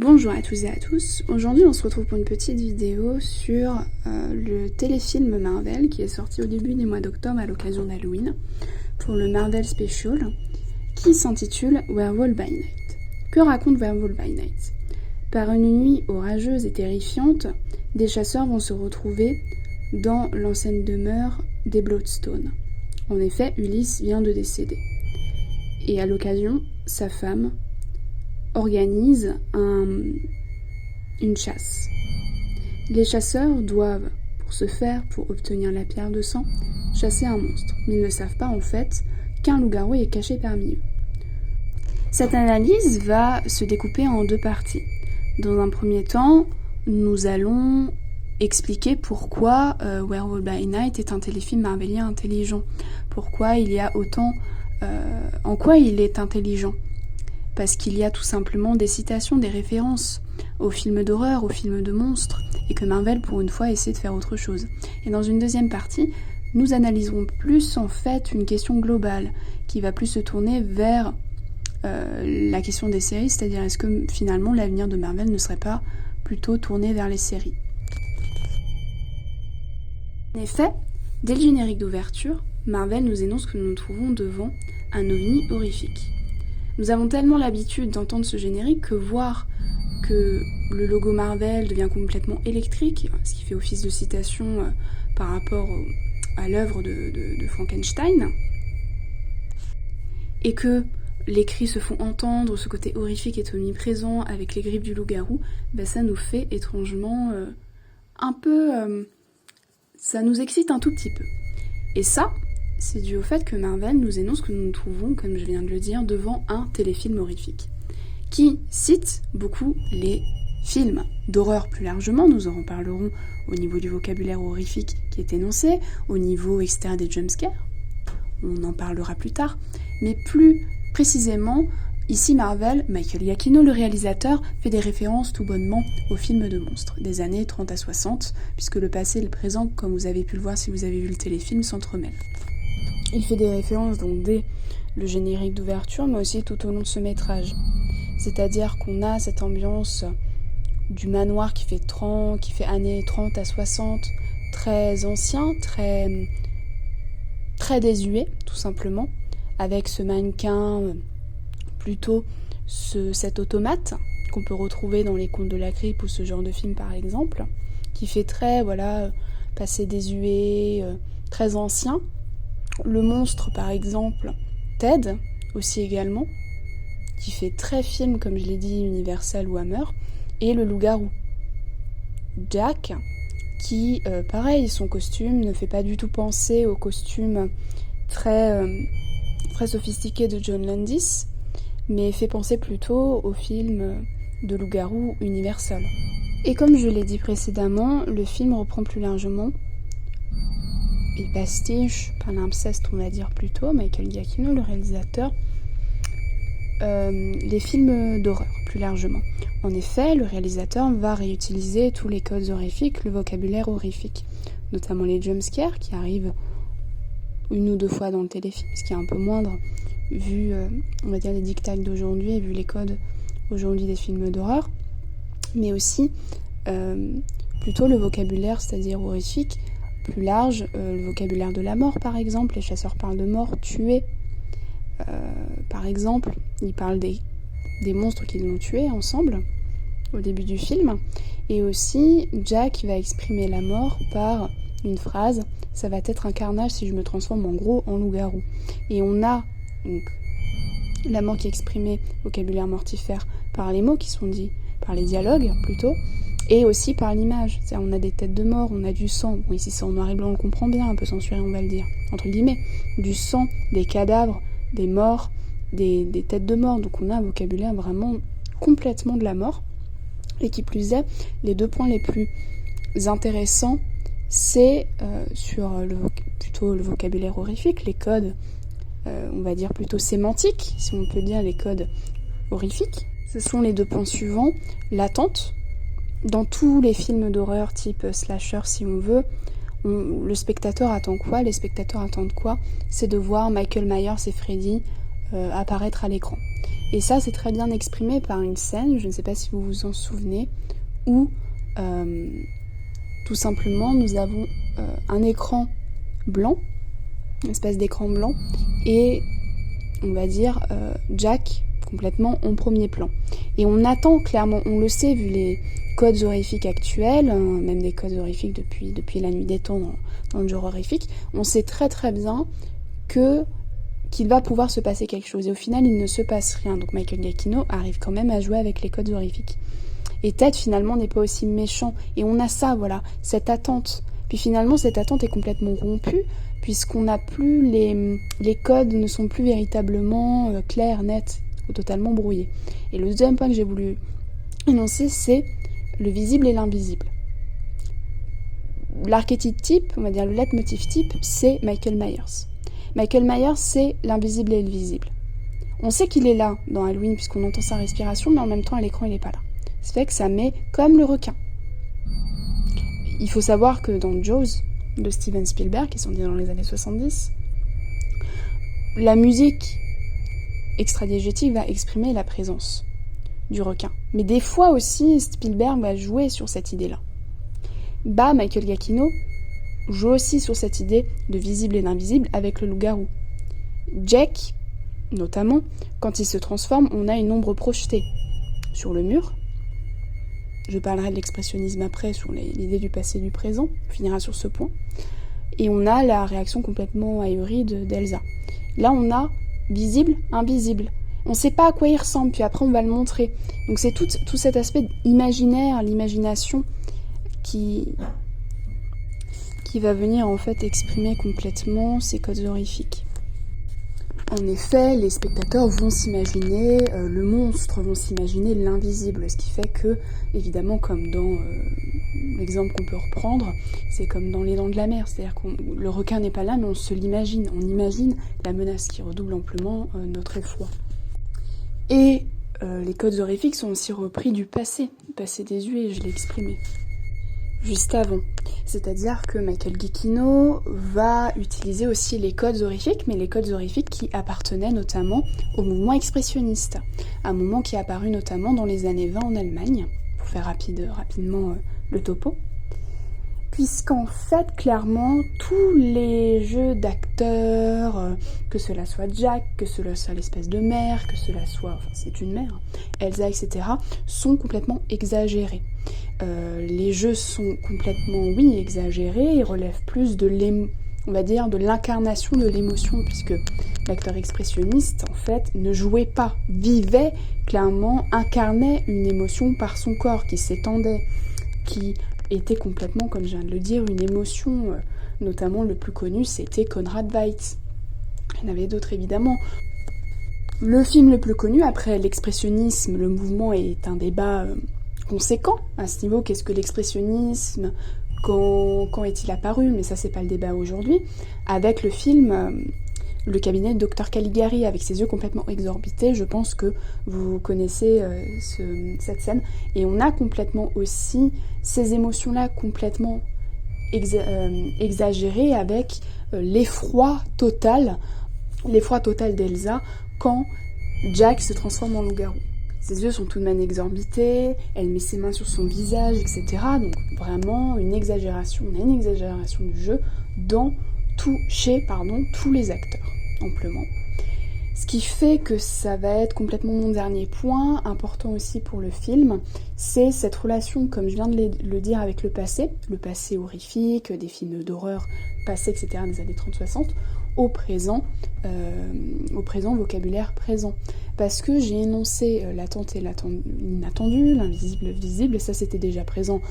Bonjour à tous et à tous, aujourd'hui on se retrouve pour une petite vidéo sur le téléfilm Marvel qui est sorti au début du mois d'octobre à l'occasion d'Halloween pour le Marvel Special qui s'intitule Werewolf by Night. Que raconte Werewolf by Night? Par une nuit orageuse et terrifiante, des chasseurs vont se retrouver dans l'ancienne demeure des Bloodstone. En effet, Ulysse vient de décéder. Et à l'occasion, sa femme organise une chasse. Les chasseurs doivent, pour ce faire, pour obtenir la pierre de sang, chasser un monstre. Mais ils ne savent pas en fait qu'un loup-garou est caché parmi eux. Cette analyse va se découper en deux parties. Dans un premier temps, nous allons expliquer pourquoi Werewolf by Night est un téléfilm marvelien intelligent. Pourquoi il y a autant... en quoi il est intelligent. Parce qu'il y a tout simplement des citations, des références aux films d'horreur, aux films de monstres, et que Marvel, pour une fois, essaie de faire autre chose. Et dans une deuxième partie, nous analyserons plus, en fait, une question globale, qui va plus se tourner vers la question des séries, c'est-à-dire est-ce que, finalement, l'avenir de Marvel ne serait pas plutôt tourné vers les séries. En effet, dès le générique d'ouverture, Marvel nous énonce que nous nous trouvons devant un ovni horrifique. Nous avons tellement l'habitude d'entendre ce générique que voir que le logo Marvel devient complètement électrique, ce qui fait office de citation par rapport à l'œuvre de Frankenstein, et que les cris se font entendre, ce côté horrifique est omniprésent avec les griffes du loup-garou, ça nous fait étrangement un peu... ça nous excite un tout petit peu. Et ça, c'est dû au fait que Marvel nous énonce que nous nous trouvons, comme je viens de le dire, devant un téléfilm horrifique, qui cite beaucoup les films d'horreur plus largement. Nous en reparlerons au niveau du vocabulaire horrifique qui est énoncé, au niveau externe des jumpscares, on en parlera plus tard, mais plus précisément, ici Marvel, Michael Giacchino, le réalisateur, fait des références tout bonnement aux films de monstres, des années 30 à 60, puisque le passé et le présent, comme vous avez pu le voir si vous avez vu le téléfilm, s'entremêlent. Il fait des références donc dès le générique d'ouverture, mais aussi tout au long de ce métrage. C'est-à-dire qu'on a cette ambiance du manoir qui fait années 30 à 60, très ancien, très désuet, tout simplement, avec ce mannequin, plutôt cet automate qu'on peut retrouver dans les Contes de la Crypte ou ce genre de film par exemple, qui fait très, passé désuet, très ancien. Le monstre, par exemple, Ted, aussi également, qui fait très film, comme je l'ai dit, Universal ou Hammer, et le loup-garou. Jack, qui, pareil, son costume ne fait pas du tout penser au costume très sophistiqué de John Landis, mais fait penser plutôt au film de loup-garou Universal. Et comme je l'ai dit précédemment, le film reprend plus largement il pastiche, palimpseste on va dire plutôt, Michael Giacchino, le réalisateur, les films d'horreur plus largement. En effet, le réalisateur va réutiliser tous les codes horrifiques, le vocabulaire horrifique, notamment les jumpscares qui arrivent une ou deux fois dans le téléfilm, ce qui est un peu moindre vu, on va dire, les dictats d'aujourd'hui et vu les codes aujourd'hui des films d'horreur, mais aussi plutôt le vocabulaire, c'est-à-dire horrifique, plus large, le vocabulaire de la mort par exemple, les chasseurs parlent de mort, tuer, par exemple, ils parlent des monstres qu'ils ont tués ensemble au début du film, et aussi Jack va exprimer la mort par une phrase, ça va être un carnage si je me transforme en gros en loup-garou. Et on a donc la mort qui est exprimée, vocabulaire mortifère, par les mots qui sont dits, par les dialogues plutôt, et aussi par l'image. C'est-à-dire on a des têtes de mort, on a du sang, bon ici c'est en noir et blanc, on le comprend bien, un peu censuré on va le dire, entre guillemets, du sang, des cadavres, des morts, des têtes de mort, donc on a un vocabulaire vraiment complètement de la mort, et qui plus est, les deux points les plus intéressants, c'est sur plutôt le vocabulaire horrifique, les codes, on va dire plutôt sémantiques, si on peut dire les codes horrifiques. Ce sont les deux points suivants, l'attente. Dans tous les films d'horreur type slasher si on veut, le spectateur attend quoi? Les spectateurs attendent quoi? C'est de voir Michael Myers et Freddy apparaître à l'écran. Et ça, c'est très bien exprimé par une scène, je ne sais pas si vous vous en souvenez, où tout simplement nous avons un écran blanc, une espèce d'écran blanc, et on va dire Jack complètement en premier plan. Et on attend clairement, on le sait vu les codes horrifiques actuels, même des codes horrifiques depuis la nuit des temps dans le genre horrifique, on sait très très bien qu'il va pouvoir se passer quelque chose. Et au final, il ne se passe rien. Donc Michael Giacchino arrive quand même à jouer avec les codes horrifiques. Et Ted, finalement, n'est pas aussi méchant. Et on a ça, voilà, cette attente. Puis finalement, cette attente est complètement rompue, puisqu'on n'a plus les codes ne sont plus véritablement clairs, nets, ou totalement brouillés. Et le deuxième point que j'ai voulu énoncer, c'est le visible et l'invisible. L'archétype type, on va dire le leitmotiv type, c'est Michael Myers. Michael Myers, c'est l'invisible et le visible. On sait qu'il est là dans Halloween puisqu'on entend sa respiration, mais en même temps à l'écran il n'est pas là. Ça fait que ça met comme le requin. Il faut savoir que dans Jaws de Steven Spielberg, qui sont dit dans les années 70, la musique extradiégétique va exprimer la présence du requin. Mais des fois aussi, Spielberg va jouer sur cette idée-là. Michael Giacchino joue aussi sur cette idée de visible et d'invisible avec le loup-garou. Jack, notamment, quand il se transforme, on a une ombre projetée sur le mur. Je parlerai de l'expressionnisme après, sur l'idée du passé et du présent, on finira sur ce point. Et on a la réaction complètement ahurie d'Elsa. Là, on a visible, invisible. On ne sait pas à quoi il ressemble, puis après on va le montrer. Donc c'est tout cet aspect imaginaire, l'imagination, qui va venir en fait exprimer complètement ces codes horrifiques. En effet, les spectateurs vont s'imaginer le monstre, vont s'imaginer l'invisible, ce qui fait que, évidemment, comme dans l'exemple qu'on peut reprendre, c'est comme dans Les Dents de la Mer, c'est-à-dire que le requin n'est pas là, mais on se l'imagine, on imagine la menace qui redouble amplement notre effroi. Et les codes horrifiques sont aussi repris du passé désuet, je l'ai exprimé juste avant. C'est-à-dire que Michael Giacchino va utiliser aussi les codes horrifiques, mais les codes horrifiques qui appartenaient notamment au mouvement expressionniste, un mouvement qui est apparu notamment dans les années 20 en Allemagne, pour faire rapidement le topo. Puisqu'en fait, clairement, tous les jeux d'acteurs, que cela soit Jack, que cela soit l'espèce de mère, que cela soit, enfin c'est une mère, Elsa, etc., sont complètement exagérés. Les jeux sont complètement, oui, exagérés, ils relèvent plus de l'incarnation de l'émotion, puisque l'acteur expressionniste, en fait, ne jouait pas, vivait, clairement, incarnait une émotion par son corps, qui s'étendait, qui était complètement, comme je viens de le dire, une émotion, notamment le plus connu, c'était Conrad Veidt. Il y en avait d'autres, évidemment. Le film le plus connu, après l'expressionnisme, le mouvement est un débat conséquent à ce niveau. Qu'est-ce que l'expressionnisme ? Quand est-il apparu ? Mais ça, c'est pas le débat aujourd'hui. Avec le film Le cabinet de Dr Caligari, avec ses yeux complètement exorbités, je pense que vous connaissez cette scène. Et on a complètement aussi ces émotions-là complètement exagérées avec l'effroi total d'Elsa quand Jack se transforme en loup-garou. Ses yeux sont tout de même exorbités, elle met ses mains sur son visage, etc. Donc vraiment une exagération, on a une exagération du jeu chez tous les acteurs, amplement. Ce qui fait que ça va être complètement mon dernier point, important aussi pour le film, c'est cette relation, comme je viens de le dire, avec le passé horrifique, des films d'horreur passés, etc., des années 30-60, au présent, vocabulaire présent. Parce que j'ai énoncé l'attente et l'inattendu, l'invisible, le visible, et ça c'était déjà présent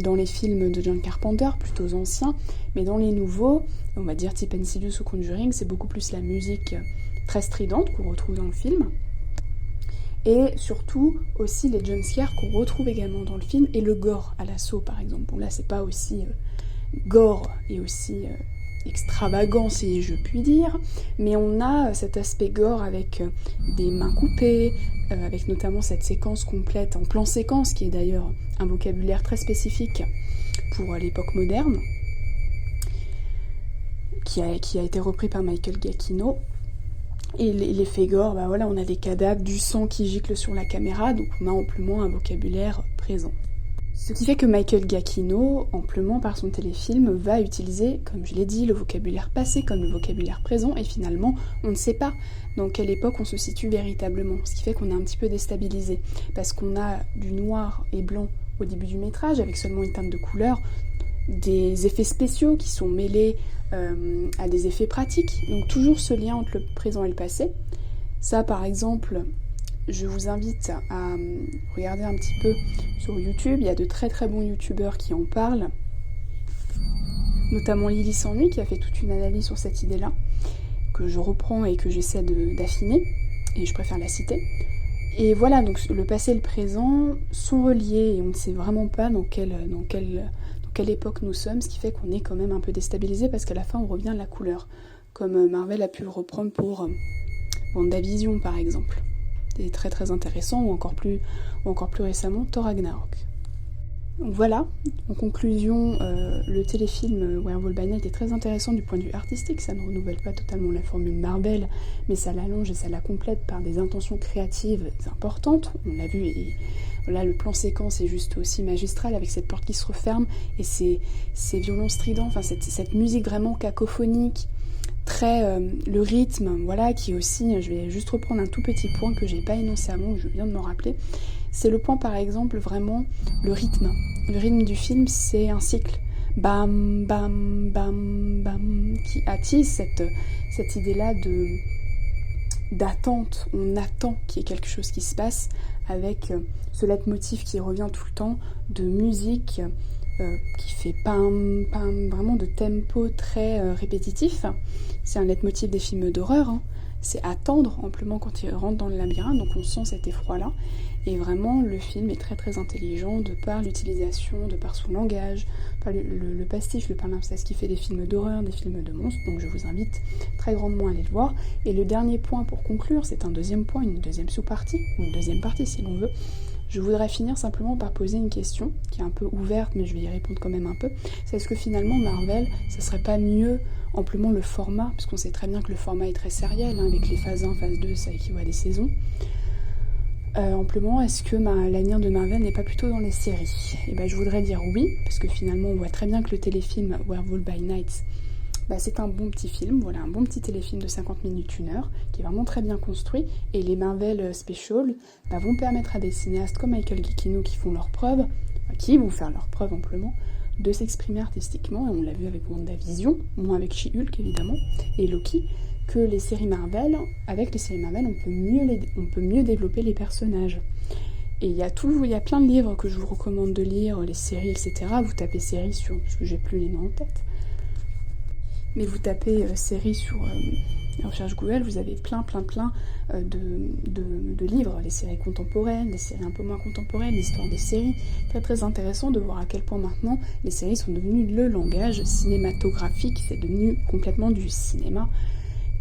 dans les films de John Carpenter, plutôt anciens, mais dans les nouveaux, on va dire type Insidious ou Conjuring, c'est beaucoup plus la musique très stridente qu'on retrouve dans le film, et surtout aussi les jumpscares qu'on retrouve également dans le film, et le gore à l'assaut par exemple. Bon là c'est pas aussi gore et aussi extravagant si je puis dire, mais on a cet aspect gore avec des mains coupées, avec notamment cette séquence complète en plan séquence, qui est d'ailleurs un vocabulaire très spécifique pour l'époque moderne, qui a été repris par Michael Giacchino. Et l'effet gore, bah voilà, on a des cadavres, du sang qui gicle sur la caméra, donc on a amplement un vocabulaire présent. Ce qui fait que Michael Giacchino, amplement par son téléfilm, va utiliser, comme je l'ai dit, le vocabulaire passé comme le vocabulaire présent, et finalement, on ne sait pas dans quelle époque on se situe véritablement, ce qui fait qu'on est un petit peu déstabilisé, parce qu'on a du noir et blanc au début du métrage, avec seulement une teinte de couleur, des effets spéciaux qui sont mêlés à des effets pratiques, donc toujours ce lien entre le présent et le passé. Ça, par exemple, je vous invite à regarder un petit peu sur YouTube, il y a de très très bons youtubeurs qui en parlent, notamment Lily S'ennuie qui a fait toute une analyse sur cette idée-là, que je reprends et que j'essaie d'affiner, et je préfère la citer. Et voilà, donc le passé et le présent sont reliés, et on ne sait vraiment pas dans quelle époque nous sommes, ce qui fait qu'on est quand même un peu déstabilisé, parce qu'à la fin on revient à la couleur, comme Marvel a pu le reprendre pour WandaVision par exemple. C'est très très intéressant, ou encore plus récemment Thor Ragnarok. Donc voilà, en conclusion, le téléfilm Werewolf by Night est très intéressant du point de vue artistique, ça ne renouvelle pas totalement la formule Marvel, mais ça l'allonge et ça la complète par des intentions créatives importantes, on l'a vu, et là le plan séquence est juste aussi magistral avec cette porte qui se referme, et ces violons stridents, enfin cette musique vraiment cacophonique, le rythme, voilà, qui aussi, je vais juste reprendre un tout petit point que j'ai pas énoncé avant, que je viens de m'en rappeler, c'est le point par exemple vraiment, le rythme du film, c'est un cycle, bam, bam, bam, bam, qui attise cette idée-là d'attente, on attend qu'il y ait quelque chose qui se passe, avec ce leitmotiv qui revient tout le temps, de musique qui fait pam, pam, vraiment de tempo très répétitif. C'est un leitmotiv des films d'horreur, hein. C'est attendre amplement quand il rentre dans le labyrinthe, donc on sent cet effroi-là. Et vraiment, le film est très très intelligent de par l'utilisation, de par son langage, par le pastiche, le palimpseste qui fait des films d'horreur, des films de monstres, donc je vous invite très grandement à aller le voir. Et le dernier point pour conclure, c'est un deuxième point, une deuxième sous-partie, ou une deuxième partie si l'on veut. Je voudrais finir simplement par poser une question, qui est un peu ouverte, mais je vais y répondre quand même un peu. C'est est-ce que finalement Marvel, ça serait pas mieux amplement le format, puisqu'on sait très bien que le format est très sériel, hein, avec les phases 1, phase 2, ça équivaut à des saisons. Amplement, est-ce que l'avenir de Marvel n'est pas plutôt dans les séries? Et ben je voudrais dire oui, parce que finalement on voit très bien que le téléfilm Werewolf by Night, c'est un bon petit film, voilà, un bon petit téléfilm de 50 minutes, 1 heure, qui est vraiment très bien construit, et les Marvel Special vont permettre à des cinéastes comme Michael Giacchino qui vont faire leur preuve amplement, de s'exprimer artistiquement, et on l'a vu avec WandaVision, moins avec She-Hulk évidemment, et Loki, que les séries Marvel, avec les séries Marvel, on peut mieux développer les personnages. Et il y a plein de livres que je vous recommande de lire, les séries, etc. Vous tapez séries parce que j'ai plus les noms en tête, mais vous tapez séries sur la recherche Google, vous avez plein de livres, les séries contemporaines, les séries un peu moins contemporaines, l'histoire des séries. Très très intéressant de voir à quel point maintenant les séries sont devenues le langage cinématographique, c'est devenu complètement du cinéma.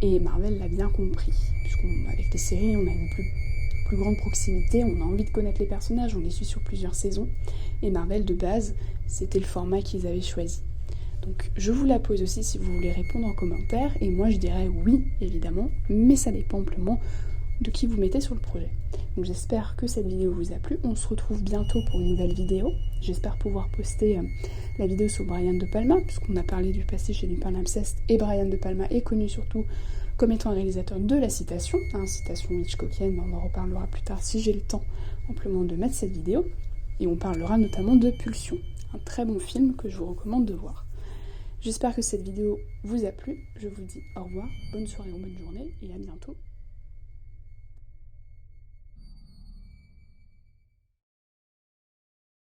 Et Marvel l'a bien compris, puisqu'avec les séries, on a une plus grande proximité, on a envie de connaître les personnages, on les suit sur plusieurs saisons. Et Marvel, de base, c'était le format qu'ils avaient choisi. Donc je vous la pose aussi si vous voulez répondre en commentaire, et moi je dirais oui, évidemment, mais ça dépend amplement de qui vous mettez sur le projet. Donc j'espère que cette vidéo vous a plu, on se retrouve bientôt pour une nouvelle vidéo. J'espère pouvoir poster la vidéo sur Brian De Palma, puisqu'on a parlé du pastiche et du palimpseste, et Brian De Palma est connu surtout comme étant un réalisateur de la citation, citation Hitchcockienne, mais on en reparlera plus tard si j'ai le temps amplement de mettre cette vidéo, et on parlera notamment de Pulsion, un très bon film que je vous recommande de voir. J'espère que cette vidéo vous a plu, je vous dis au revoir, bonne soirée ou bonne journée, et à bientôt